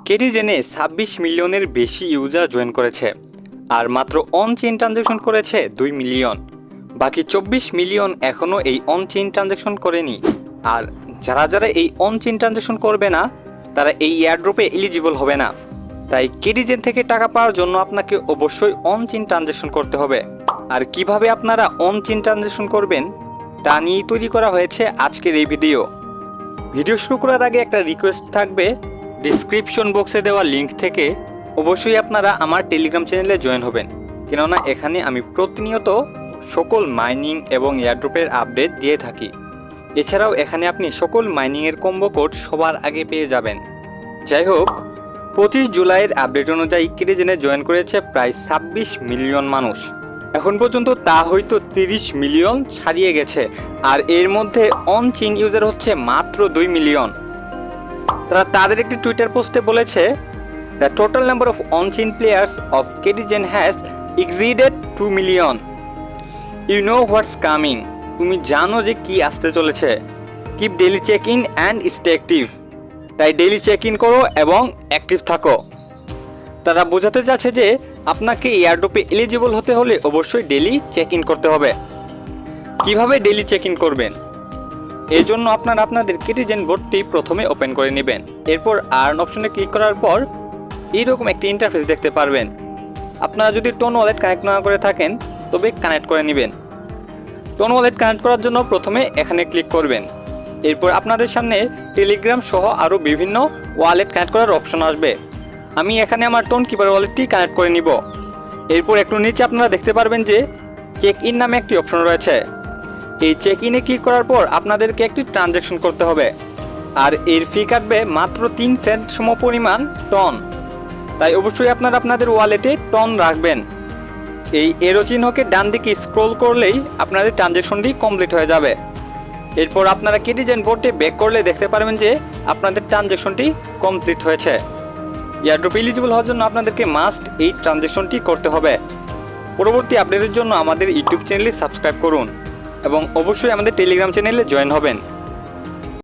কেটিজেনে 26 মিলিয়নের বেশি user join করেছে আর মাত্র অন চেইন ট্রানজ্যাকশন করেছে 2 মিলিয়ন। বাকি 24 মিলিয়ন এখনও এই অন চেইন ট্রানজ্যাকশন করেনি। আর যারা এই অন চেইন ট্রানজ্যাকশন করবে না তারা এই এয়ারড্রপে এলিজিবল হবে না। তাই কেটিজেন থেকে টাকা পাওয়ার জন্য আপনাকে অবশ্যই অন চেইন ট্রানজ্যাকশন করতে হবে। আর কিভাবে আপনারা অন চেইন ট্রানজ্যাকশন করবেন তা নিয়েই তৈরি করা হয়েছে আজকের এই ভিডিও শুরু করার আগে একটা রিকোয়েস্ট থাকবে, ডিসক্রিপশন বক্সে দেওয়া লিঙ্ক থেকে অবশ্যই আপনারা আমার টেলিগ্রাম চ্যানেলে জয়েন হবেন, কেননা এখানে আমি প্রতিনিয়ত সকল মাইনিং এবং এয়ারড্রপের আপডেট দিয়ে থাকি। এছাড়াও এখানে আপনি সকল মাইনিংয়ের কম্বো কোড সবার আগে পেয়ে যাবেন। যাই হোক, 25 জুলাইয়ের আপডেট অনুযায়ী কেটিজেনে জয়েন করেছে প্রায় 26 মিলিয়ন মানুষ। এখন পর্যন্ত তা হয়তো 30 মিলিয়ন ছাড়িয়ে গেছে। আর এর মধ্যে অন চেইন ইউজার হচ্ছে মাত্র 2 মিলিয়ন। তারা তাদের একটি টুইটার পোস্টে বলেছে, the total number of on chain players of Catizen has exceeded 2 million. You know what's coming. তুমি জানো যে কি আসতে চলেছে। Keep daily check in and stay active. তাই ডেইলি চেক ইন করো এবং অ্যাক্টিভ থাকো। তারা বোঝাতে চাচ্ছে যে আপনাকে এয়ারড্রপে এলিজিবল হতে হলে অবশ্যই ডেইলি চেক ইন করতে হবে। কিভাবে ডেইলি চেক ইন করবেন? এর জন্য আপনারা আপনাদের কেটিজেন বোর্ডটি প্রথমে ওপেন করে নেবেন। এরপর আর্ন অপশনে ক্লিক করার পর এইরকম একটি ইন্টারফেস দেখতে পারবেন। আপনারা যদি টোন ওয়ালেট কানেক্ট না করে থাকেন তবে কানেক্ট করে নেবেন। টোন ওয়ালেট কানেক্ট করার জন্য প্রথমে এখানে ক্লিক করবেন। এরপর আপনাদের সামনে টেলিগ্রাম সহ আরও বিভিন্ন ওয়ালেট কানেক্ট করার অপশন আসবে। আমি এখানে আমার টোন কিপার ওয়ালেটটি কানেক্ট করে নিব। এরপর একটু নিচে আপনারা দেখতে পারবেন যে চেক ইন নামে একটি অপশন রয়েছে। এই চেক ইনে ক্লিক করার পর আপনাদেরকে একটি ট্রানজ্যাকশন করতে হবে। আর এর ফি কাটবে মাত্র 3 সেন্ট সম পরিমাণ টন। তাই অবশ্যই আপনারা আপনাদের ওয়ালেটে টন রাখবেন। এই এরো চিহ্নকে ডান দিকে স্ক্রল করলেই আপনাদের ট্রানজ্যাকশনটি কমপ্লিট হয়ে যাবে। এরপর আপনারা কেটিজেন বোর্ডে ব্যাক করলে দেখতে পারবেন যে আপনাদের ট্রানজ্যাকশনটি কমপ্লিট হয়েছে। এয়ারড্রপ এলিজিবল হওয়ার জন্য আপনাদেরকে মাস্ট এই ট্রানজ্যাকশনটি করতে হবে। পরবর্তী আপডেটের জন্য আমাদের ইউটিউব চ্যানেলে সাবস্ক্রাইব করুন এবং অবশ্যই আমাদের টেলিগ্রাম চ্যানেলে জয়েন হবেন।